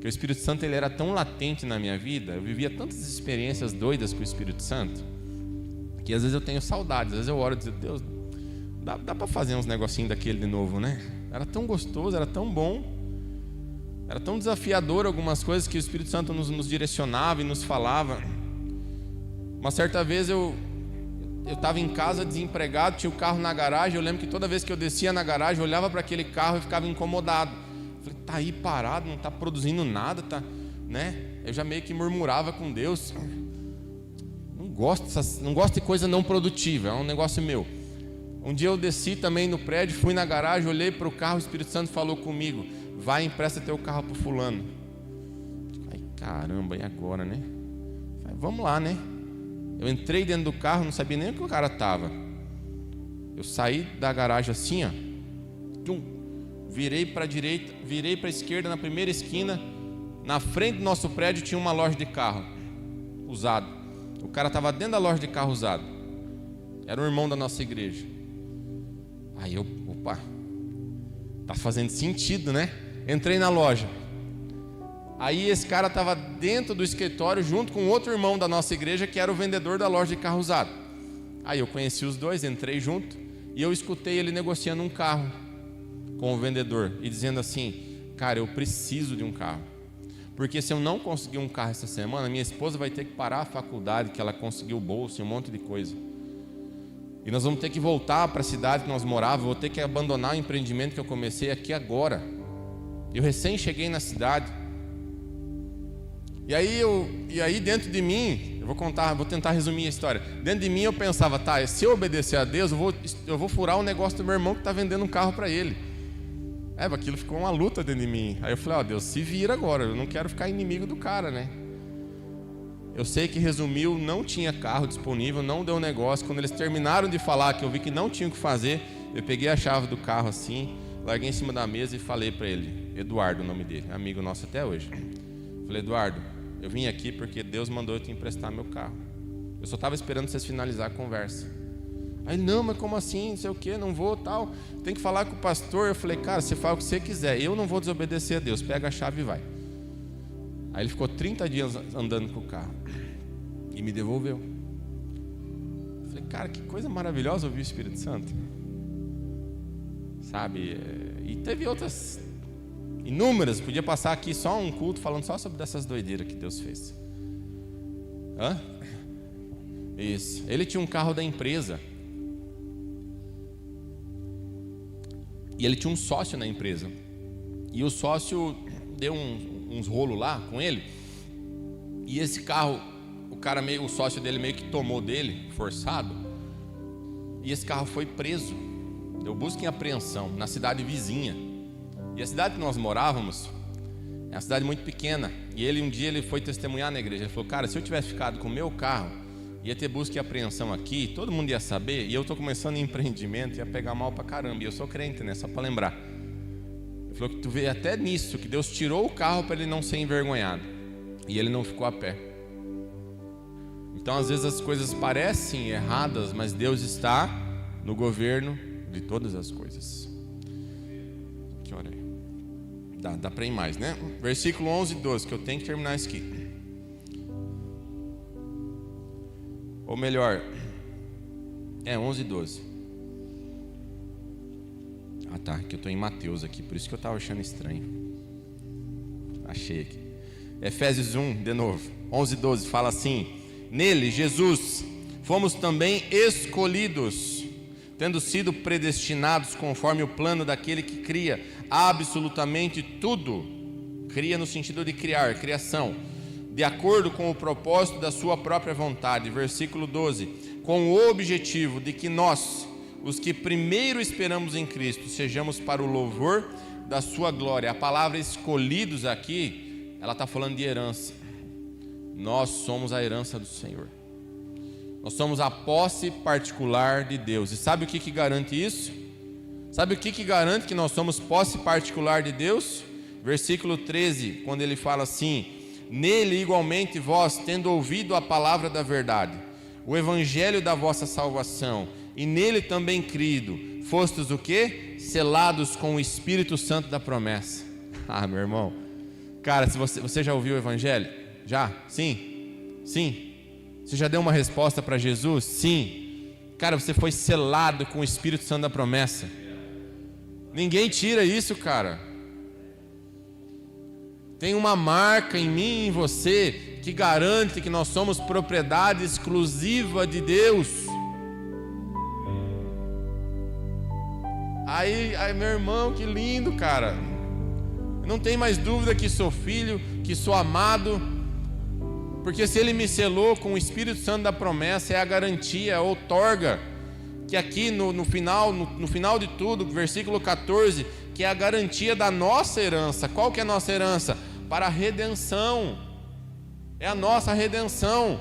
que o Espírito Santo ele era tão latente na minha vida, eu vivia tantas experiências doidas com o Espírito Santo, que às vezes eu tenho saudades, às vezes eu oro e digo, Deus, dá para fazer uns negocinhos daquele de novo, né? Era tão gostoso, era tão bom, era tão desafiador algumas coisas que o Espírito Santo nos direcionava e nos falava. Uma certa vez eu estava em casa desempregado, tinha o carro na garagem, eu lembro que toda vez que eu descia na garagem, eu olhava para aquele carro e ficava incomodado. Falei, tá aí parado, não está produzindo nada, tá, né? Eu já meio que murmurava com Deus. Não gosto de coisa não produtiva, é um negócio meu. Um dia eu desci também no prédio, fui na garagem, olhei para o carro, o Espírito Santo falou comigo, vai e empresta teu carro para fulano. Ai, caramba, e agora, né? Falei, vamos lá, né? Eu entrei dentro do carro, não sabia nem onde o cara estava. Eu saí da garagem assim, ó, virei para a direita, virei para a esquerda, na primeira esquina, na frente do nosso prédio tinha uma loja de carro usado. O cara estava dentro da loja de carro usado. Era um irmão da nossa igreja. Aí eu, opa, tá fazendo sentido, né? Entrei na loja. Aí esse cara estava dentro do escritório junto com outro irmão da nossa igreja que era o vendedor da loja de carro usado. Aí eu conheci os dois, entrei junto e eu escutei ele negociando um carro com o vendedor e dizendo assim, cara, eu preciso de um carro, porque se eu não conseguir um carro essa semana, minha esposa vai ter que parar a faculdade, que ela conseguiu bolsa e um monte de coisa, e nós vamos ter que voltar para a cidade que nós morávamos, vou ter que abandonar o empreendimento que eu comecei aqui agora. Eu recém cheguei na cidade. E aí dentro de mim, vou tentar resumir a história. Dentro de mim eu pensava, tá, se eu obedecer a Deus, eu vou furar o negócio do meu irmão que está vendendo um carro para ele. Aquilo ficou uma luta dentro de mim. Aí eu falei, Deus, se vira agora, eu não quero ficar inimigo do cara, né? Eu sei que resumiu, não tinha carro disponível, não deu negócio. Quando eles terminaram de falar, que eu vi que não tinha o que fazer, eu peguei a chave do carro assim, larguei em cima da mesa e falei para ele, Eduardo, o nome dele, amigo nosso até hoje. Falei, Eduardo, eu vim aqui porque Deus mandou eu te emprestar meu carro. Eu só estava esperando vocês finalizar a conversa. Aí, não, mas como assim, não sei o que, não vou, tal. Tem que falar com o pastor. Eu falei, cara, você fala o que você quiser, eu não vou desobedecer a Deus, pega a chave e vai. Aí ele ficou 30 dias andando com o carro e me devolveu. Eu falei, cara, que coisa maravilhosa ouvir o Espírito Santo, sabe? E teve outras inúmeras, podia passar aqui só um culto falando só sobre dessas doideiras que Deus fez. Isso. Ele tinha um carro da empresa e ele tinha um sócio na empresa, e o sócio deu uns rolos lá com ele, e esse carro, o sócio dele meio que tomou dele, forçado, e esse carro foi preso, deu busca e apreensão na cidade vizinha. E a cidade que nós morávamos é uma cidade muito pequena, e um dia ele foi testemunhar na igreja. Ele falou, cara, se eu tivesse ficado com o meu carro, ia ter busca e apreensão aqui, todo mundo ia saber, e eu estou começando em empreendimento, ia pegar mal pra caramba, e eu sou crente, né, só para lembrar. Ele falou que tu vê até nisso, que Deus tirou o carro para ele não ser envergonhado, e ele não ficou a pé. Então às vezes as coisas parecem erradas, mas Deus está no governo de todas as coisas. Que hora é? Dá para ir mais, né? Versículo 11 e 12, que eu tenho que terminar isso aqui. Ou melhor, 11 e 12. Ah tá, que eu estou em Mateus aqui, por isso que eu estava achando estranho. Achei aqui. Efésios 1, de novo, 11 e 12, fala assim: nele, Jesus, fomos também escolhidos, tendo sido predestinados conforme o plano daquele que cria absolutamente tudo. Cria no sentido de criar, criação, de acordo com o propósito da sua própria vontade. Versículo 12, com o objetivo de que nós, os que primeiro esperamos em Cristo, sejamos para o louvor da sua glória. A palavra escolhidos aqui, ela está falando de herança. Nós somos a herança do Senhor. Nós somos a posse particular de Deus. E sabe o que garante isso? Sabe o que garante que nós somos posse particular de Deus? Versículo 13, quando ele fala assim: nele igualmente vós, tendo ouvido a palavra da verdade, o evangelho da vossa salvação, e nele também crido, fostes o quê? Selados com o Espírito Santo da promessa. Ah, meu irmão, Cara, se você já ouviu o evangelho? Já? Sim? Sim? Você já deu uma resposta para Jesus? Sim. Cara, você foi selado com o Espírito Santo da promessa. Ninguém tira isso, cara. Tem uma marca em mim e em você que garante que nós somos propriedade exclusiva de Deus. Aí, meu irmão, que lindo, cara. Não tem mais dúvida que sou filho, que sou amado, porque se Ele me selou com o Espírito Santo da promessa, é a garantia, a outorga, que aqui no final de tudo, versículo 14, que é a garantia da nossa herança. Qual que é a nossa herança? Para a redenção. É a nossa redenção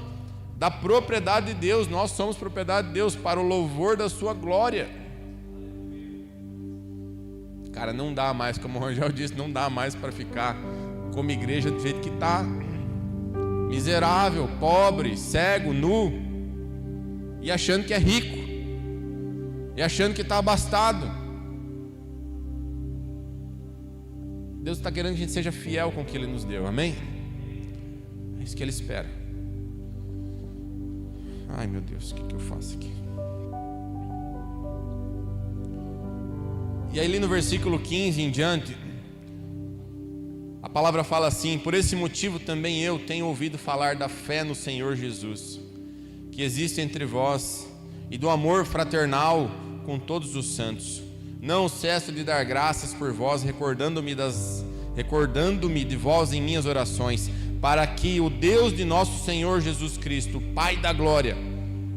da propriedade de Deus. Nós somos propriedade de Deus para o louvor da sua glória. Cara, não dá mais, como o Rangel disse, não dá mais para ficar como igreja do jeito que está. Miserável, pobre, cego, nu, e achando que é rico, e achando que está abastado. Deus está querendo que a gente seja fiel com o que Ele nos deu, amém? É isso que Ele espera. Ai meu Deus, o que eu faço aqui? E aí ali no versículo 15 em diante, a palavra fala assim: por esse motivo também eu tenho ouvido falar da fé no Senhor Jesus, que existe entre vós, e do amor fraternal com todos os santos. Não cesso de dar graças por vós, recordando-me de vós em minhas orações, para que o Deus de nosso Senhor Jesus Cristo, Pai da glória,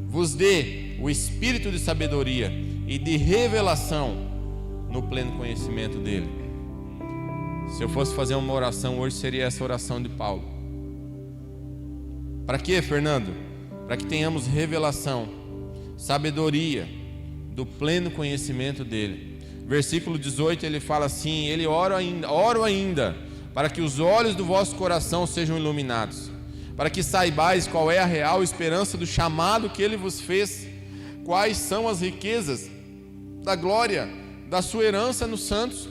vos dê o espírito de sabedoria e de revelação no pleno conhecimento dele. Se eu fosse fazer uma oração hoje, seria essa oração de Paulo. Para quê, Fernando? Para que tenhamos revelação, sabedoria do pleno conhecimento dele. Versículo 18 ele fala assim: oro ainda, para que os olhos do vosso coração sejam iluminados, para que saibais qual é a real esperança do chamado que ele vos fez, quais são as riquezas da glória da sua herança nos santos.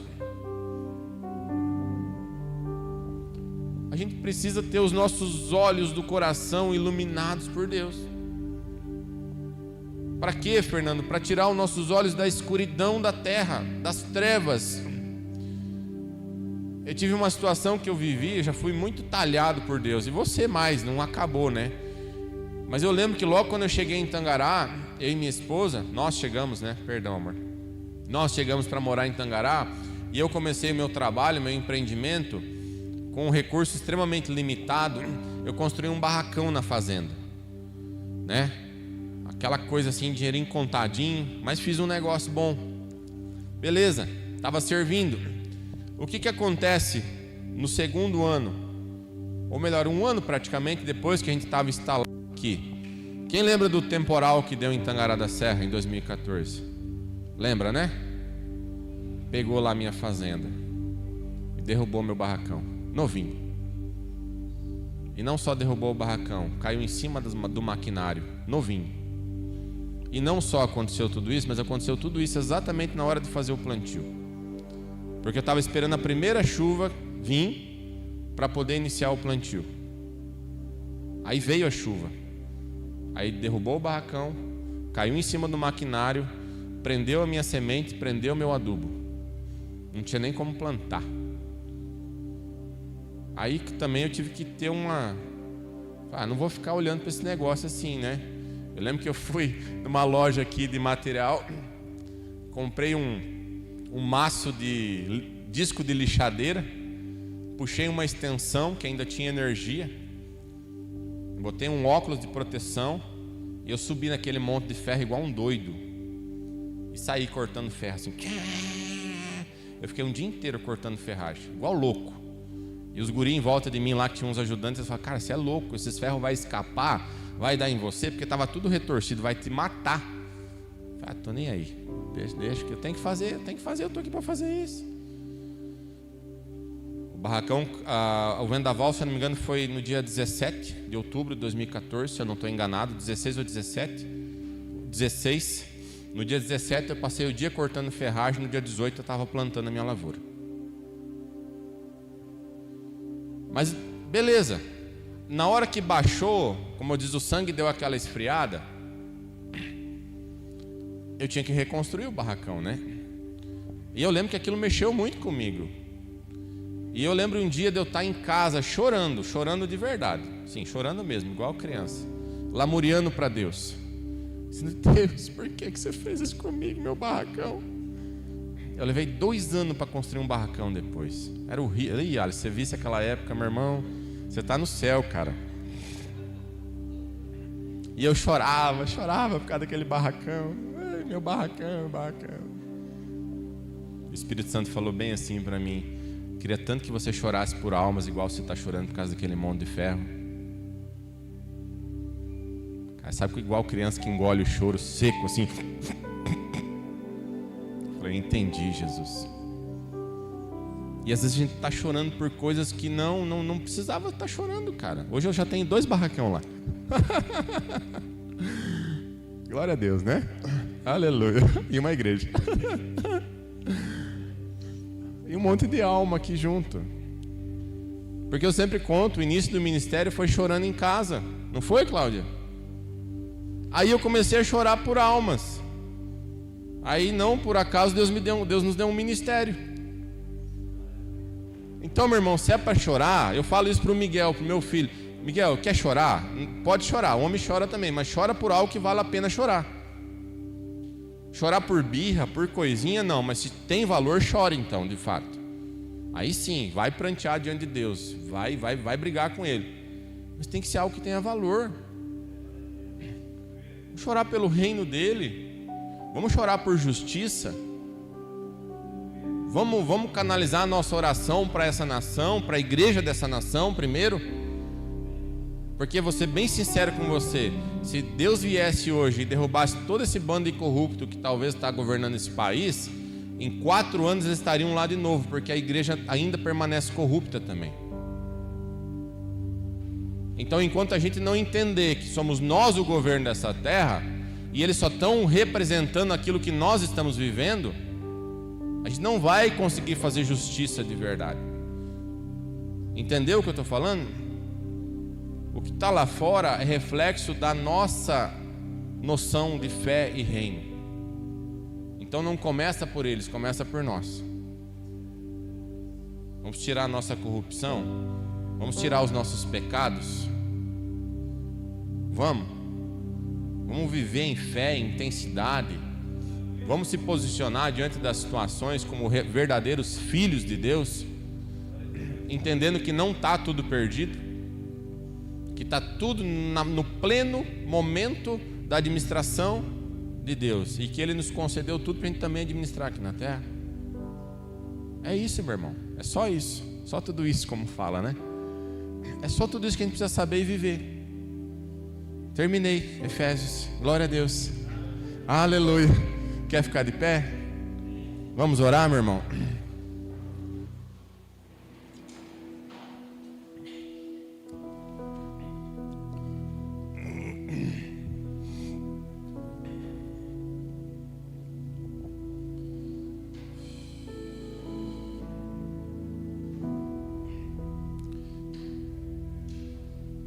A gente precisa ter os nossos olhos do coração iluminados por Deus. Para quê, Fernando? Para tirar os nossos olhos da escuridão da terra, das trevas. Eu tive uma situação que eu vivi, eu já fui muito talhado por Deus, e você mais, não acabou, né? Mas eu lembro que logo quando eu cheguei em Tangará, eu e minha esposa, nós chegamos, né? Perdão, amor. Nós chegamos para morar em Tangará, e eu comecei meu trabalho, meu empreendimento, com um recurso extremamente limitado. Eu construí um barracão na fazenda, né? Aquela coisa assim, dinheirinho contadinho, mas fiz um negócio bom. Beleza, estava servindo. O que acontece no segundo ano? Ou melhor, um ano praticamente depois que a gente estava instalado aqui. Quem lembra do temporal que deu em Tangará da Serra em 2014? Lembra, né? Pegou lá minha fazenda e derrubou meu barracão, novinho. E não só derrubou o barracão, caiu em cima do maquinário, novinho. E não só aconteceu tudo isso, mas aconteceu tudo isso exatamente na hora de fazer o plantio. Porque eu estava esperando a primeira chuva vir para poder iniciar o plantio. Aí veio a chuva. Aí derrubou o barracão, caiu em cima do maquinário, prendeu a minha semente, prendeu o meu adubo. Não tinha nem como plantar. Aí que também eu tive que ter uma... não vou ficar olhando para esse negócio assim, né? Eu lembro que eu fui numa loja aqui de material, comprei um maço de disco de lixadeira, puxei uma extensão que ainda tinha energia, botei um óculos de proteção e eu subi naquele monte de ferro igual um doido e saí cortando ferro assim. Eu fiquei um dia inteiro cortando ferragem, igual louco. E os guris em volta de mim lá, que tinham uns ajudantes, eles falaram: cara, você é louco, esses ferros vai escapar, vai dar em você, porque estava tudo retorcido, vai te matar. Eu falei: tô nem aí, deixa que eu tenho que fazer, eu tô aqui para fazer isso. O barracão, o vendaval, se eu não me engano, foi no dia 17 de outubro de 2014, se eu não estou enganado, 16 ou 17, 16. No dia 17 eu passei o dia cortando ferragem, no dia 18 eu estava plantando a minha lavoura. Mas beleza, na hora que baixou, como eu disse, o sangue deu aquela esfriada, eu tinha que reconstruir o barracão, né? E eu lembro que aquilo mexeu muito comigo. E eu lembro um dia de eu estar em casa chorando de verdade, sim, chorando mesmo, igual criança, lamuriando para Deus. Deus, por que você fez isso comigo, meu barracão? Eu levei 2 anos para construir um barracão depois. Era horrível. Ih, Alice, você visse aquela época, meu irmão, você está no céu, cara. E eu chorava por causa daquele barracão. Ai, meu barracão. O Espírito Santo falou bem assim para mim: queria tanto que você chorasse por almas igual você está chorando por causa daquele monte de ferro. Cara, sabe que igual criança que engole o choro seco assim. Eu entendi, Jesus. E às vezes a gente está chorando por coisas que não precisava estar chorando, cara. Hoje eu já tenho 2 barracão lá. Glória a Deus, né? Aleluia. E uma igreja. E um monte de alma aqui junto. Porque eu sempre conto, o início do ministério foi chorando em casa. Não foi, Cláudia? Aí eu comecei a chorar por almas. Aí não por acaso Deus nos deu um ministério. Então, meu irmão, se é para chorar, eu falo isso para o Miguel, para o meu filho. Miguel, quer chorar? Pode chorar, o homem chora também, mas chora por algo que vale a pena chorar. Chorar por birra, por coisinha, não, mas se tem valor, chore então, de fato. Aí sim, vai prantear diante de Deus, vai brigar com Ele. Mas tem que ser algo que tenha valor. Vamos chorar pelo reino dEle, vamos chorar por justiça. Vamos canalizar a nossa oração para essa nação, para a igreja dessa nação primeiro. Porque vou ser bem sincero com você, se Deus viesse hoje e derrubasse todo esse bando de corrupto que talvez está governando esse país, em 4 anos eles estariam lá de novo, porque a igreja ainda permanece corrupta também. Então, enquanto a gente não entender que somos nós o governo dessa terra, e eles só estão representando aquilo que nós estamos vivendo, a gente não vai conseguir fazer justiça de verdade. Entendeu o que eu estou falando? O que está lá fora é reflexo da nossa noção de fé e reino. Então não começa por eles, começa por nós. Vamos tirar a nossa corrupção, vamos tirar os nossos pecados. Vamos viver em fé, em intensidade. Vamos se posicionar diante das situações como verdadeiros filhos de Deus, entendendo que não está tudo perdido, que está tudo no pleno momento da administração de Deus, e que Ele nos concedeu tudo para a gente também administrar aqui na terra. É isso, meu irmão, é só isso, só tudo isso, como fala, né? É só tudo isso que a gente precisa saber e viver. Terminei, Efésios, glória a Deus, aleluia. Quer ficar de pé? Vamos orar, meu irmão?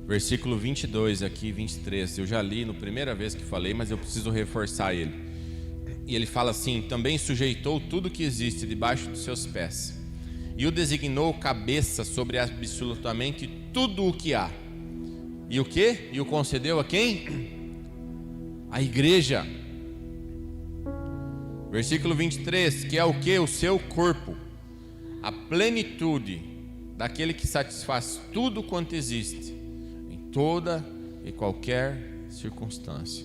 Versículo 22 aqui, 23, eu já li na primeira vez que falei, mas eu preciso reforçar ele. E ele fala assim: também sujeitou tudo que existe debaixo dos seus pés, e o designou cabeça sobre absolutamente tudo o que há. E o que? E o concedeu a quem? A igreja. Versículo 23, que é o que? O seu corpo, a plenitude daquele que satisfaz tudo quanto existe, toda e qualquer circunstância.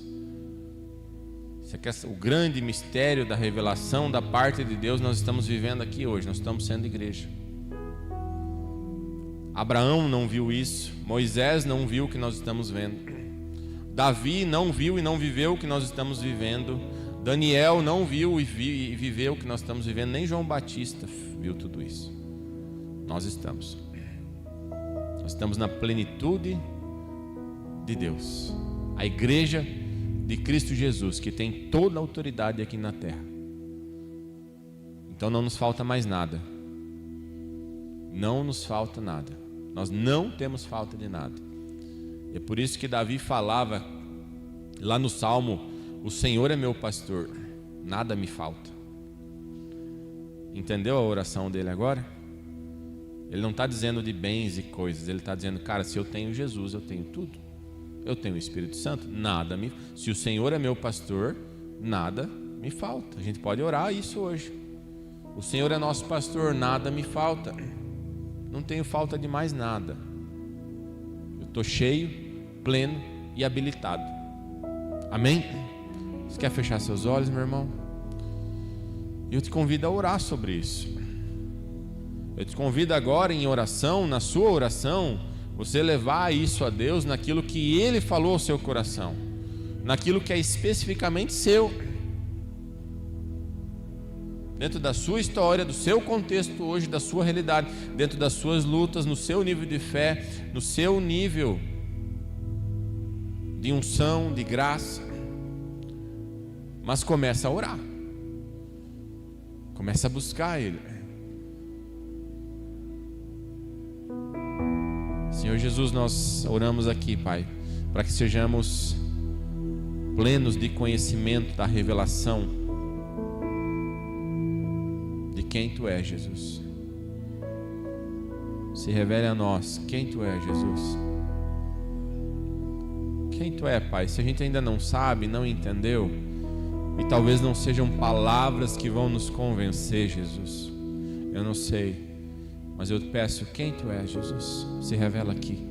Isso aqui é o grande mistério da revelação da parte de Deus. Nós estamos vivendo aqui hoje, nós estamos sendo igreja. Abraão não viu isso, Moisés não viu o que nós estamos vendo, Davi não viu e não viveu o que nós estamos vivendo, Daniel não viu e viveu o que nós estamos vivendo, nem João Batista viu tudo isso. Nós estamos na plenitude de Deus, a igreja de Cristo Jesus, que tem toda a autoridade aqui na terra. Então não nos falta mais nada, não nos falta nada. Nós não temos falta de nada. É por isso que Davi falava lá no Salmo: o Senhor é meu pastor, nada me falta. Entendeu a oração dele agora? Ele não está dizendo de bens e coisas, ele está dizendo: cara, se eu tenho Jesus, eu tenho tudo. Eu tenho o Espírito Santo, nada me... Se o Senhor é meu pastor, nada me falta. A gente pode orar isso hoje. O Senhor é nosso pastor, nada me falta. Não tenho falta de mais nada. Eu estou cheio, pleno e habilitado. Amém? Você quer fechar seus olhos, meu irmão? Eu te convido a orar sobre isso. Eu te convido agora em oração, na sua oração, você levar isso a Deus naquilo que Ele falou ao seu coração, naquilo que é especificamente seu, dentro da sua história, do seu contexto hoje, da sua realidade, dentro das suas lutas, no seu nível de fé, no seu nível de unção, de graça. Mas começa a orar, começa a buscar Ele. Senhor Jesus, nós oramos aqui, Pai, para que sejamos plenos de conhecimento da revelação de quem Tu és, Jesus. Se revele a nós quem Tu és, Jesus. Quem Tu é, Pai? Se a gente ainda não sabe, não entendeu, e talvez não sejam palavras que vão nos convencer, Jesus, eu não sei, mas eu te peço: quem Tu és, Jesus? Se revela aqui.